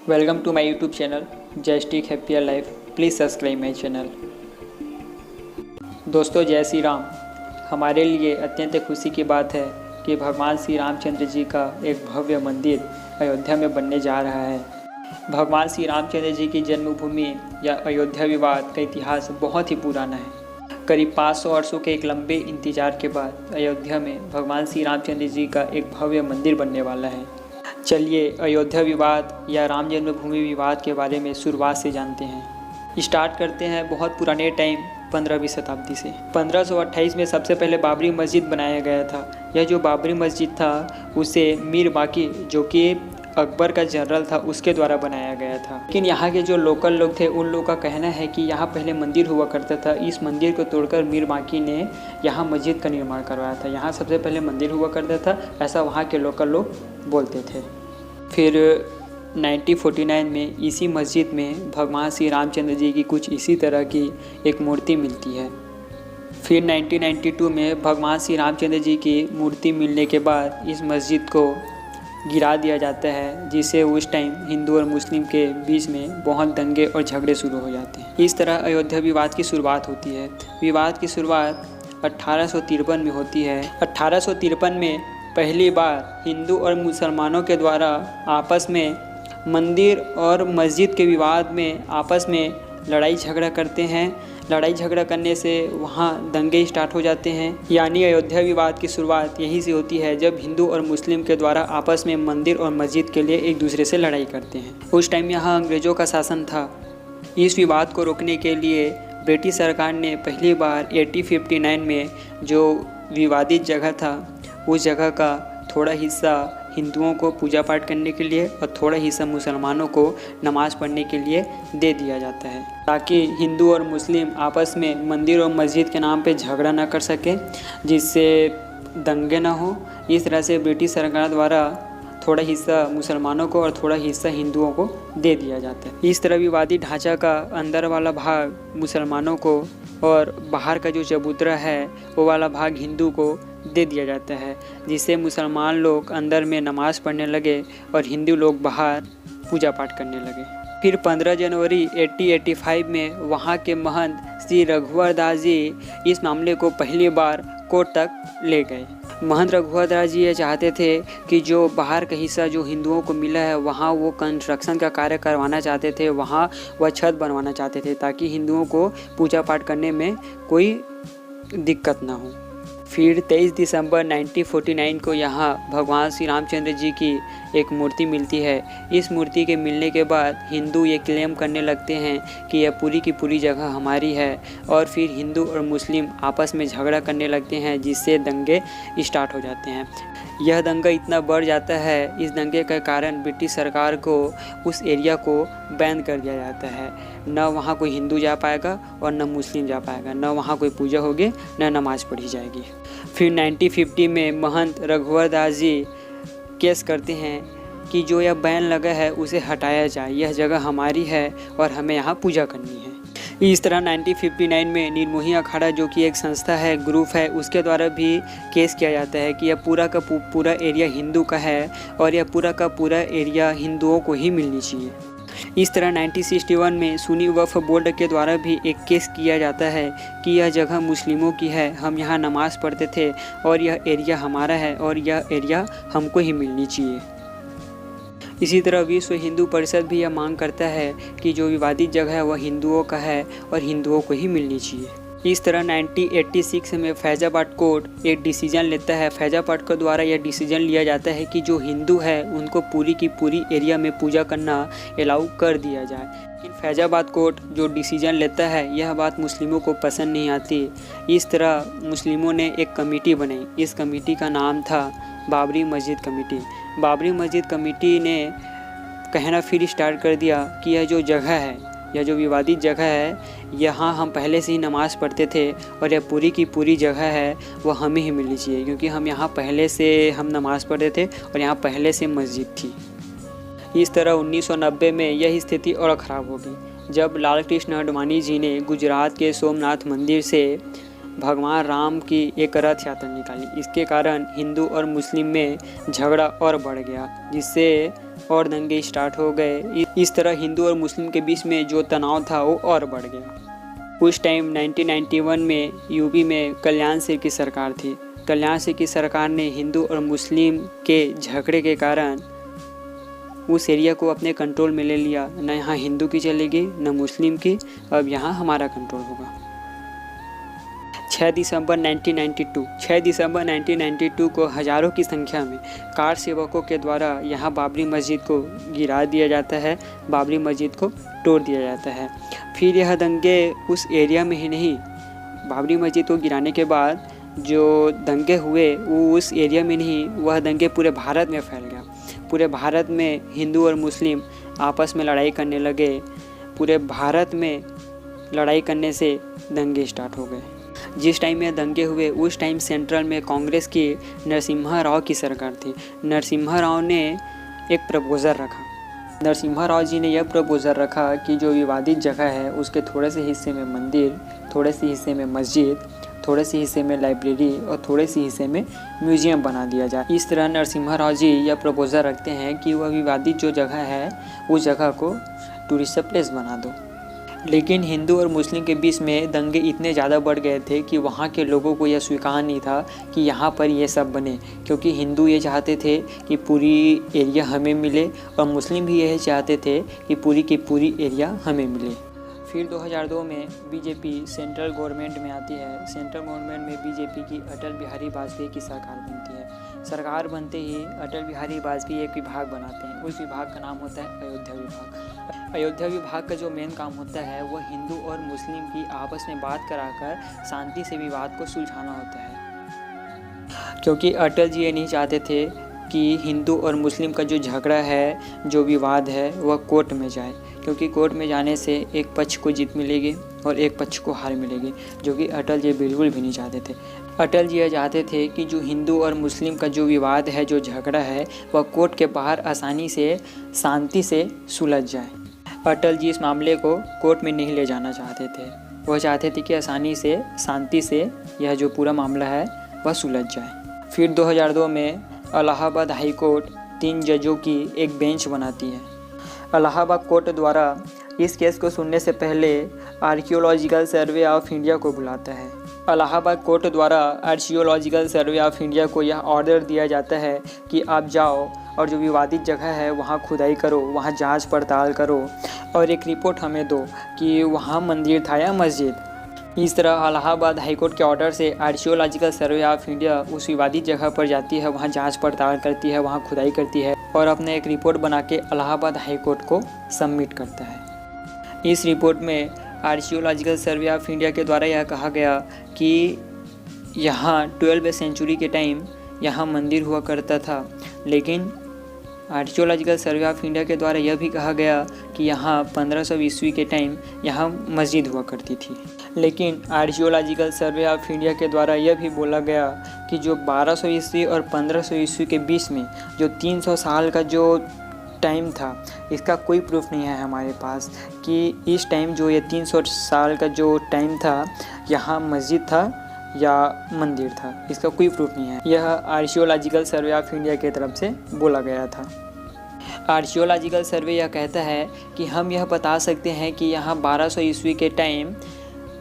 Welcome to my YouTube channel just a happier life. Please subscribe my channel. दोस्तों, जय श्री राम। हमारे लिए अत्यंत खुशी की बात है कि भगवान श्री रामचंद्र जी का एक भव्य मंदिर अयोध्या में बनने जा रहा है। भगवान श्री रामचंद्र जी की जन्मभूमि या अयोध्या विवाद का इतिहास बहुत ही पुराना है। करीब 500 वर्षों के एक लंबे इंतजार के बाद अयोध्या में भगवान श्री रामचंद्र जी का एक भव्य मंदिर बनने वाला है। चलिए अयोध्या विवाद या राम जन्मभूमि विवाद के बारे में शुरुआत से जानते हैं। स्टार्ट करते हैं बहुत पुराने टाइम 15वीं शताब्दी से। 1528 में सबसे पहले बाबरी मस्जिद बनाया गया था। यह जो बाबरी मस्जिद था उसे मीर बाकी, जो कि अकबर का जनरल था, उसके द्वारा बनाया गया था। लेकिन यहाँ के जो लोकल लोग थे उन लोगों का कहना है कि यहाँ पहले मंदिर हुआ करता था। इस मंदिर को तोड़कर मीर बाकी ने यहाँ मस्जिद का निर्माण करवाया था। यहाँ सबसे पहले मंदिर हुआ करता था, ऐसा वहाँ के लोकल लोग बोलते थे। फिर 1949 में इसी मस्जिद में भगवान श्री रामचंद्र जी की कुछ इसी तरह की एक मूर्ति मिलती है। फिर 1992 में भगवान श्री रामचंद्र जी की मूर्ति मिलने के बाद इस मस्जिद को गिरा दिया जाता है, जिससे उस टाइम हिंदू और मुस्लिम के बीच में बहुत दंगे और झगड़े शुरू हो जाते हैं। इस तरह अयोध्या विवाद की शुरुआत होती है। विवाद की शुरुआत 1853 में होती है। 1853 में पहली बार हिंदू और मुसलमानों के द्वारा आपस में मंदिर और मस्जिद के विवाद में आपस में लड़ाई झगड़ा करते हैं। लड़ाई झगड़ा करने से वहाँ दंगे स्टार्ट हो जाते हैं। यानी अयोध्या विवाद की शुरुआत यहीं से होती है, जब हिंदू और मुस्लिम के द्वारा आपस में मंदिर और मस्जिद के लिए एक दूसरे से लड़ाई करते हैं। उस टाइम यहाँ अंग्रेज़ों का शासन था। इस विवाद को रोकने के लिए ब्रिटिश सरकार ने पहली बार 1859 में जो विवादित जगह था उस जगह का थोड़ा हिस्सा हिंदुओं को पूजा पाठ करने के लिए और थोड़ा हिस्सा मुसलमानों को नमाज़ पढ़ने के लिए दे दिया जाता है, ताकि हिंदू और मुस्लिम आपस में मंदिर और मस्जिद के नाम पे झगड़ा ना कर सके, जिससे दंगे ना हो। इस तरह से ब्रिटिश सरकार द्वारा थोड़ा हिस्सा मुसलमानों को और थोड़ा हिस्सा हिंदुओं को दे दिया जाता है। इस तरह विवादी ढांचा का अंदर वाला भाग मुसलमानों को और बाहर का जो चबूतरा है वो वाला भाग हिंदू को दे दिया जाता है, जिससे मुसलमान लोग अंदर में नमाज़ पढ़ने लगे और हिंदू लोग बाहर पूजा पाठ करने लगे। फिर 15 जनवरी 1885 में वहाँ के महंत श्री रघुवर दास जी इस मामले को पहली बार कोर्ट तक ले गए। महंत रघुवर दास जी ये चाहते थे कि जो बाहर का हिस्सा जो हिंदुओं को मिला है वहाँ वो कंस्ट्रक्शन का कार्य करवाना चाहते थे, वहाँ वह छत बनवाना चाहते थे, ताकि हिंदुओं को पूजा पाठ करने में कोई दिक्कत ना हो। फिर 23 दिसंबर 1949 को यहाँ भगवान श्री रामचंद्र जी की एक मूर्ति मिलती है। इस मूर्ति के मिलने के बाद हिंदू ये क्लेम करने लगते हैं कि यह पूरी की पूरी जगह हमारी है, और फिर हिंदू और मुस्लिम आपस में झगड़ा करने लगते हैं, जिससे दंगे स्टार्ट हो जाते हैं। यह दंगा इतना बढ़ जाता है, इस दंगे के कारण ब्रिटिश सरकार को उस एरिया को बैन कर दिया जाता है। न वहाँ कोई हिंदू जा पाएगा और न मुस्लिम जा पाएगा, न वहाँ कोई पूजा होगी न नमाज़ पढ़ी जाएगी। फिर 1950 में महंत रघुवर दास जी केस करते हैं कि जो यह बैन लगा है उसे हटाया जाए, यह जगह हमारी है और हमें यहाँ पूजा करनी है। इस तरह 1959 में निर्मोही अखाड़ा, जो कि एक संस्था है, ग्रुप है, उसके द्वारा भी केस किया जाता है कि यह पूरा का पूरा एरिया हिंदू का है और यह पूरा का पूरा एरिया हिंदुओं को ही मिलनी चाहिए। इस तरह 1961 में सुन्नी वक्फ बोर्ड के द्वारा भी एक केस किया जाता है कि यह जगह मुस्लिमों की है, हम यहाँ नमाज़ पढ़ते थे और यह एरिया हमारा है और यह एरिया हमको ही मिलनी चाहिए। इसी तरह विश्व हिंदू परिषद भी यह मांग करता है कि जो विवादित जगह है वह हिंदुओं का है और हिंदुओं को ही मिलनी चाहिए। इस तरह 1986 में फैजाबाद कोर्ट एक डिसीजन लेता है। फैजाबाद के द्वारा यह डिसीजन लिया जाता है कि जो हिंदू है उनको पूरी की पूरी एरिया में पूजा करना अलाउ कर दिया जाए। लेकिन फैजाबाद कोर्ट जो डिसीजन लेता है यह बात मुस्लिमों को पसंद नहीं आती। इस तरह मुस्लिमों ने एक कमेटी बनाई। इस कमेटी का नाम था बाबरी मस्जिद कमेटी। बाबरी मस्जिद कमेटी ने कहना फिर स्टार्ट कर दिया कि यह जो जगह है, यह जो विवादित जगह है, यहाँ हम पहले से ही नमाज़ पढ़ते थे और यह पूरी की पूरी जगह है वह हमें ही मिलनी चाहिए, क्योंकि हम यहाँ पहले से हम नमाज़ पढ़ते थे और यहाँ पहले से मस्जिद थी। इस तरह 1990 में यह स्थिति और ख़राब होगी, जब लाल कृष्ण आडवाणी जी ने गुजरात के सोमनाथ मंदिर से भगवान राम की एक रथ यात्रा निकाली। इसके कारण हिंदू और मुस्लिम में झगड़ा और बढ़ गया, जिससे और दंगे स्टार्ट हो गए। इस तरह हिंदू और मुस्लिम के बीच में जो तनाव था वो और बढ़ गया। उस टाइम 1991 में यूपी में कल्याण सिंह की सरकार थी। कल्याण सिंह की सरकार ने हिंदू और मुस्लिम के झगड़े के कारण उस एरिया को अपने कंट्रोल में ले लिया। न यहाँ हिंदू की चलेगी न मुस्लिम की, अब यहाँ हमारा कंट्रोल होगा। 6 दिसंबर 1992 को हज़ारों की संख्या में कार सेवकों के द्वारा यहाँ बाबरी मस्जिद को गिरा दिया जाता है, बाबरी मस्जिद को तोड़ दिया जाता है। फिर यह दंगे उस एरिया में ही नहीं, बाबरी मस्जिद को गिराने के बाद जो दंगे हुए वो उस एरिया में नहीं, वह दंगे पूरे भारत में फैल गया। पूरे भारत में हिंदू और मुस्लिम आपस में लड़ाई करने लगे। पूरे भारत में लड़ाई करने से दंगे स्टार्ट हो गए। जिस टाइम में दंगे हुए उस टाइम सेंट्रल में कांग्रेस की नरसिम्हा राव की सरकार थी। नरसिम्हा राव ने एक प्रपोजल रखा। नरसिम्हा राव जी ने यह प्रपोजल रखा कि जो विवादित जगह है उसके थोड़े से हिस्से में मंदिर, थोड़े से हिस्से में मस्जिद, थोड़े से हिस्से में लाइब्रेरी और थोड़े से हिस्से में म्यूजियम बना दिया जाए। इस तरह नरसिम्हा राव जी यह प्रपोजल रखते हैं कि वह विवादित जो जगह है उस जगह को टूरिस्ट प्लेस बना दो। लेकिन हिंदू और मुस्लिम के बीच में दंगे इतने ज़्यादा बढ़ गए थे कि वहाँ के लोगों को यह स्वीकार नहीं था कि यहाँ पर ये सब बने, क्योंकि हिंदू ये चाहते थे कि पूरी एरिया हमें मिले और मुस्लिम भी यही चाहते थे कि पूरी की पूरी एरिया हमें मिले। फिर 2002 में बीजेपी सेंट्रल गवर्नमेंट में आती है। सेंट्रल गवर्नमेंट में बीजेपी की अटल बिहारी वाजपेयी की सरकार बनती है। सरकार बनते ही अटल बिहारी वाजपेयी एक विभाग बनाते हैं। उस विभाग का नाम होता है अयोध्या विभाग। अयोध्या विभाग का जो मेन काम होता है वह हिंदू और मुस्लिम की आपस में बात कराकर शांति से विवाद को सुलझाना होता है, क्योंकि अटल जी ये नहीं चाहते थे कि हिंदू और मुस्लिम का जो झगड़ा है, जो विवाद है, वह कोर्ट में जाए, क्योंकि कोर्ट में जाने से एक पक्ष को जीत मिलेगी और एक पक्ष को हार मिलेगी, जो कि अटल जी बिल्कुल भी नहीं चाहते थे। अटल जी यह चाहते थे कि जो हिंदू और मुस्लिम का जो विवाद है, जो झगड़ा है, वह कोर्ट के बाहर आसानी से शांति से सुलझ जाए। अटल जी इस मामले को कोर्ट में नहीं ले जाना चाहते थे। वह चाहते थे कि आसानी से, शांति से यह जो पूरा मामला है वह सुलझ जाए। फिर 2002 में इलाहाबाद हाई कोर्ट 3 जजों की एक बेंच बनाती है। इलाहाबाद कोर्ट द्वारा इस केस को सुनने से पहले आर्कियोलॉजिकल सर्वे ऑफ इंडिया को बुलाता है। इलाहाबाद कोर्ट द्वारा आर्कियोलॉजिकल सर्वे ऑफ इंडिया को यह ऑर्डर दिया जाता है कि आप जाओ और जो विवादित जगह है वहाँ खुदाई करो, वहाँ जांच पड़ताल करो और एक रिपोर्ट हमें दो कि वहाँ मंदिर था या मस्जिद। इस तरह इलाहाबाद हाईकोर्ट के ऑर्डर से आर्कियोलॉजिकल सर्वे ऑफ इंडिया उस विवादित जगह पर जाती है, वहाँ जांच पड़ताल करती है, वहाँ खुदाई करती है और अपने एक रिपोर्ट बना के इलाहाबाद हाईकोर्ट को सबमिट करता है। इस रिपोर्ट में आर्कियोलॉजिकल सर्वे ऑफ इंडिया के द्वारा यह कहा गया कि यहाँ 12वीं सेंचुरी के टाइम यहाँ मंदिर हुआ करता था, लेकिन आर्कियोलॉजिकल सर्वे ऑफ इंडिया के द्वारा यह भी कहा गया कि यहाँ 1500 ईस्वी के टाइम यहाँ मस्जिद हुआ करती थी। लेकिन आर्कियोलॉजिकल सर्वे ऑफ इंडिया के द्वारा यह भी बोला गया कि जो 1200 ईस्वी और 1500 ईस्वी के बीच में जो 300 साल का जो टाइम था, इसका कोई प्रूफ नहीं है हमारे पास कि इस टाइम जो ये 300 साल का जो टाइम था यहाँ मस्जिद था या मंदिर था, इसका कोई प्रूफ नहीं है। यह आर्कियोलॉजिकल सर्वे ऑफ इंडिया की तरफ से बोला गया था। आर्कियोलॉजिकल सर्वे यह कहता है कि हम यह बता सकते हैं कि यहाँ 1200 ईस्वी के टाइम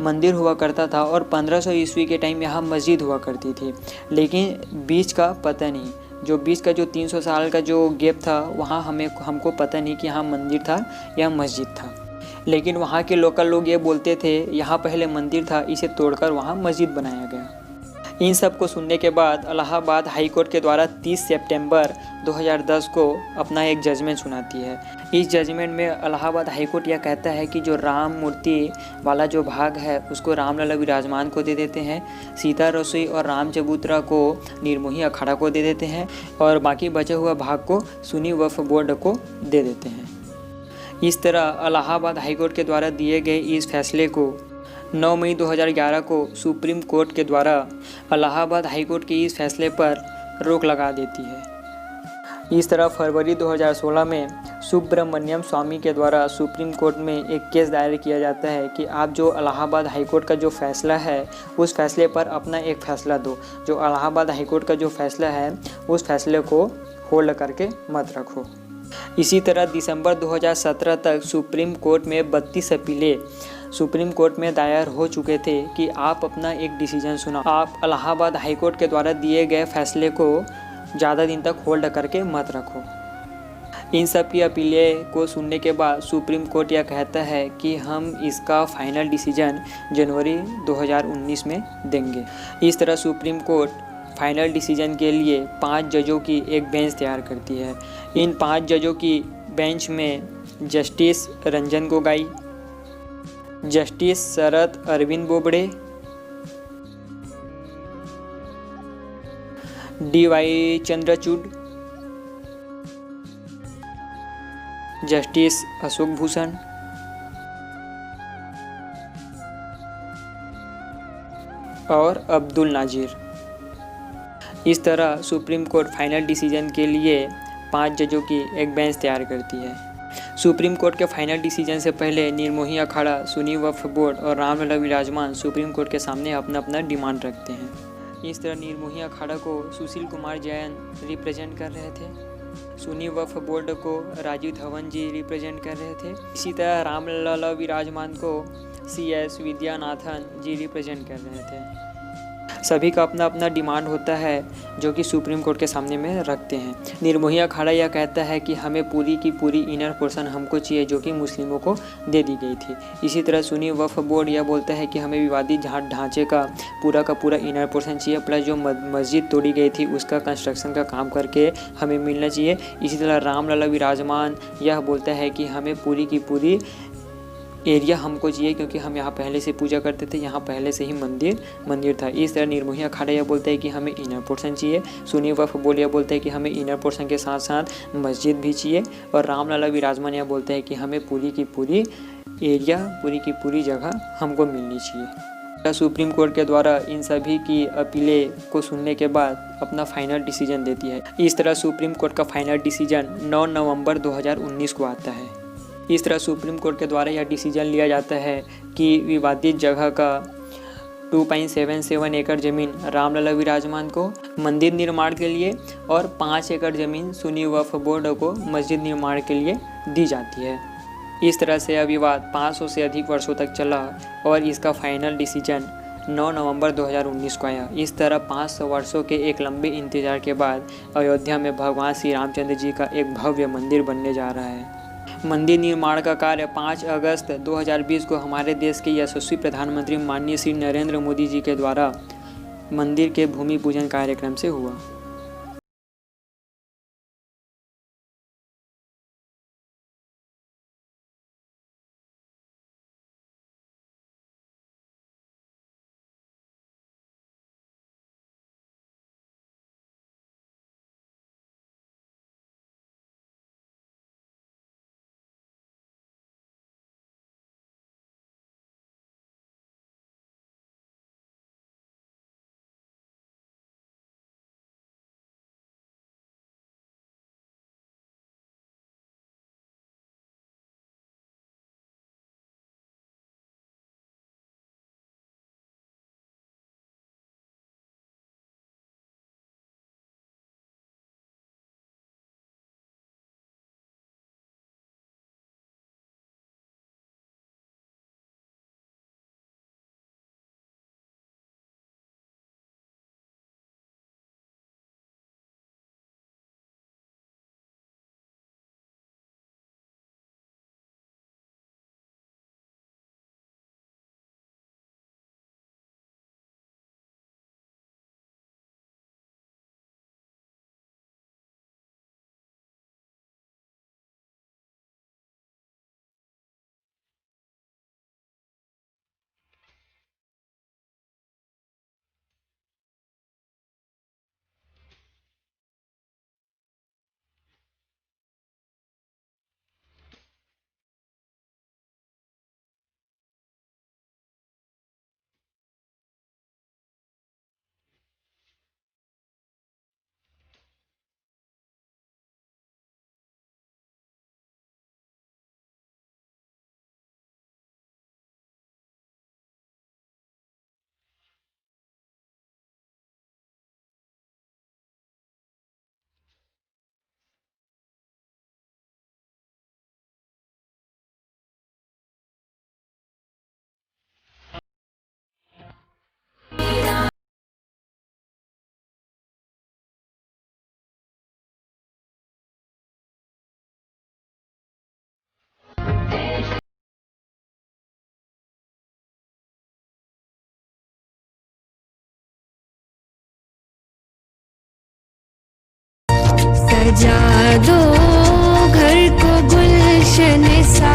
मंदिर हुआ करता था और 1500 ईस्वी के टाइम यहाँ मस्जिद हुआ करती थी, लेकिन बीच का पता नहीं, जो बीच का जो 300 साल का जो गैप था वहाँ हमको पता नहीं कि यहाँ मंदिर था या मस्जिद था। लेकिन वहाँ के लोकल लोग ये बोलते थे यहाँ पहले मंदिर था, इसे तोड़कर वहाँ मस्जिद बनाया गया। इन सब को सुनने के बाद इलाहाबाद हाई कोर्ट के द्वारा 30 सितंबर 2010 को अपना एक जजमेंट सुनाती है। इस जजमेंट में इलाहाबाद हाई कोर्ट यह कहता है कि जो राम मूर्ति वाला जो भाग है उसको रामलला विराजमान को दे देते हैं, सीता रसोई और राम चबूतरा को निर्मोही अखाड़ा को दे देते हैं और बाकी बचा हुआ भाग को सुन्नी वक्फ बोर्ड को दे देते हैं। इस तरह इलाहाबाद हाई कोर्ट के द्वारा दिए गए इस फैसले को 9 मई 2011 को सुप्रीम कोर्ट के द्वारा इलाहाबाद हाई कोर्ट के इस फैसले पर रोक लगा देती है। इस तरह फरवरी 2016 में सुब्रमण्यम स्वामी के द्वारा सुप्रीम कोर्ट में एक केस दायर किया जाता है कि आप जो इलाहाबाद हाई कोर्ट का जो फैसला है उस फैसले पर अपना एक फ़ैसला दो। जो इलाहाबाद हाई कोर्ट का जो फैसला है उस फैसले को होल्ड करके मत रखो। इसी तरह दिसंबर 2017 तक सुप्रीम कोर्ट में 32 अपीलें सुप्रीम कोर्ट में दायर हो चुके थे कि आप अपना एक डिसीजन सुनाओ, आप इलाहाबाद हाई कोर्ट के द्वारा दिए गए फैसले को ज़्यादा दिन तक होल्ड करके मत रखो। इन सब की अपीलें को सुनने के बाद सुप्रीम कोर्ट यह कहता है कि हम इसका फाइनल डिसीजन जनवरी 2019 में देंगे। इस तरह सुप्रीम कोर्ट फाइनल डिसीजन के लिए 5 जजों की एक बेंच तैयार करती है। इन 5 जजों की बेंच में justice Ranjan Gogoi, justice Sharad Arvind Bobde, DY Chandrachud, justice Ashok Bhushan और अब्दुल नाजिर। इस तरह सुप्रीम कोर्ट फाइनल डिसीजन के लिए 5 जजों की एक बेंच तैयार करती है। सुप्रीम कोर्ट के फाइनल डिसीजन से पहले निर्मोही अखाड़ा, सुन्नी वक्फ बोर्ड और रामलला विराजमान सुप्रीम कोर्ट के सामने अपना अपना डिमांड रखते हैं। इस तरह निर्मोही अखाड़ा को सुशील कुमार जैन रिप्रेजेंट कर रहे थे, सुन्नी वक्फ बोर्ड को राजीव धवन जी रिप्रेजेंट कर रहे थे। इसी तरह रामलला विराजमान को CS विद्यानाथन जी रिप्रेजेंट कर रहे थे। सभी का अपना अपना डिमांड होता है जो कि सुप्रीम कोर्ट के सामने में रखते हैं। निर्मोही अखाड़ा यह कहता है कि हमें पूरी की पूरी इनर पोर्शन हमको चाहिए जो कि मुस्लिमों को दे दी गई थी। इसी तरह सुन्नी वक्फ बोर्ड यह बोलता है कि हमें विवादित ढांचे का पूरा इनर पोर्शन चाहिए, प्लस जो मस्जिद तोड़ी गई थी उसका कंस्ट्रक्शन का काम करके हमें मिलना चाहिए। इसी तरह रामलला विराजमान यह बोलता है कि हमें पूरी की पूरी एरिया हमको चाहिए क्योंकि हम यहाँ पहले से पूजा करते थे, यहाँ पहले से ही मंदिर था। इस तरह निर्मोही अखाड़ा यह बोलता है कि हमें इनर पोर्शन चाहिए। सुन्नी वक्फ बोर्ड यह बोलता है कि हमें इनर पोर्शन के साथ साथ मस्जिद भी चाहिए। और रामलला विराजमान यह बोलता है कि हमें पूरी की पूरी एरिया, पूरी की पूरी जगह हमको मिलनी चाहिए। सुप्रीम कोर्ट के द्वारा इन सभी की अपीलें को सुनने के बाद अपना फाइनल डिसीजन देती है। इस तरह सुप्रीम कोर्ट का फाइनल डिसीजन 9 नवंबर 2019 को आता है। इस तरह सुप्रीम कोर्ट के द्वारा यह डिसीजन लिया जाता है कि विवादित जगह का 2.77 एकड़ ज़मीन रामलला विराजमान को मंदिर निर्माण के लिए और 5 एकड़ ज़मीन सुन्नी वक्फ बोर्ड को मस्जिद निर्माण के लिए दी जाती है। इस तरह से यह विवाद 500 से अधिक वर्षों तक चला और इसका फाइनल डिसीजन 9 नवंबर 2019 को आया। इस तरह 500 वर्षों के एक लंबे इंतजार के बाद अयोध्या में भगवान श्री रामचंद्र जी का एक भव्य मंदिर बनने जा रहा है। मंदिर निर्माण का कार्य 5 अगस्त 2020 को हमारे देश के यशस्वी प्रधानमंत्री माननीय श्री नरेंद्र मोदी जी के द्वारा मंदिर के भूमि पूजन कार्यक्रम से हुआ। सजा दो घर को गुलशन सा,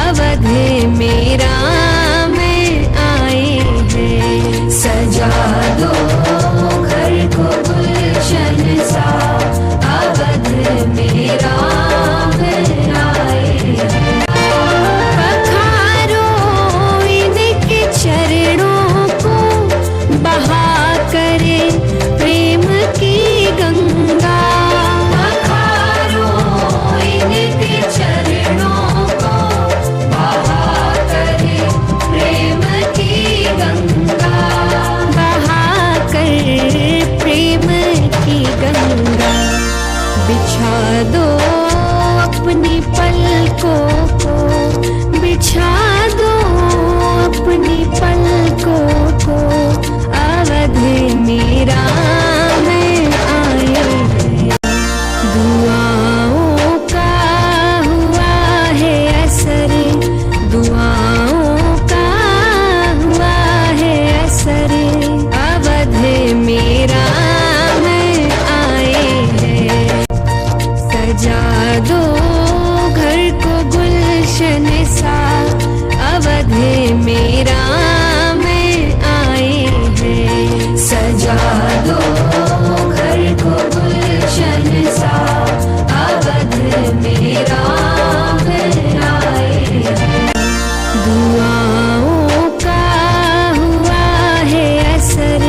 अवध में राम आए हैं। सजा दो घर को गुलशन सा, अवध में राम आए हैं। पखारो इनके चरणों को, बहा करे प्रेम की गंगा। पखारो इनके चरणों को, बहा करे प्रेम की गंगा। बहा कर प्रेम की गंगा। बिछा दो अपनी पलकों को, बिछा दो अपनी पलकों को, अवध में राम आए हैं। दुआओं का हुआ है असर, दुआओं का हुआ है असर, अवध में राम आए हैं। सजा दो घर को गुलशन सा, अवध में राम आए हैं। सजा दो घर को गुलशन सा, अवध में राम आए हैं। दुआओं का हुआ है असर,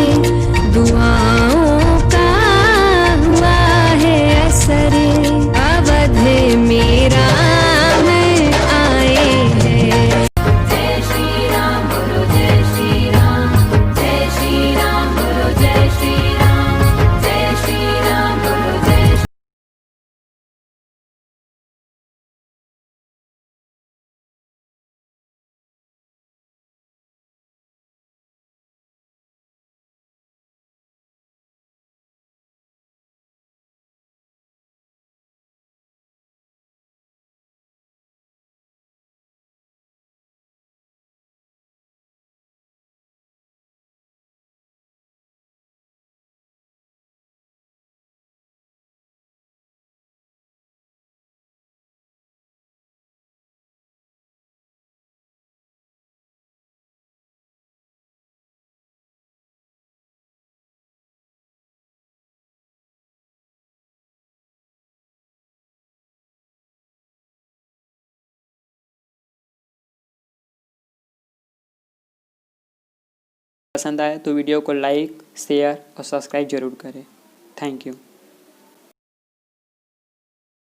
दुआओं का हुआ है असर, अवध में राम आए हैं। जय श्री राम बोलो, जय श्री राम, जय श्री राम बोलो, जय श्री राम, जय श्री राम बोलो, जय श्री। पसंद आए तो वीडियो को लाइक, शेयर और सब्सक्राइब जरूर करें। Thank you.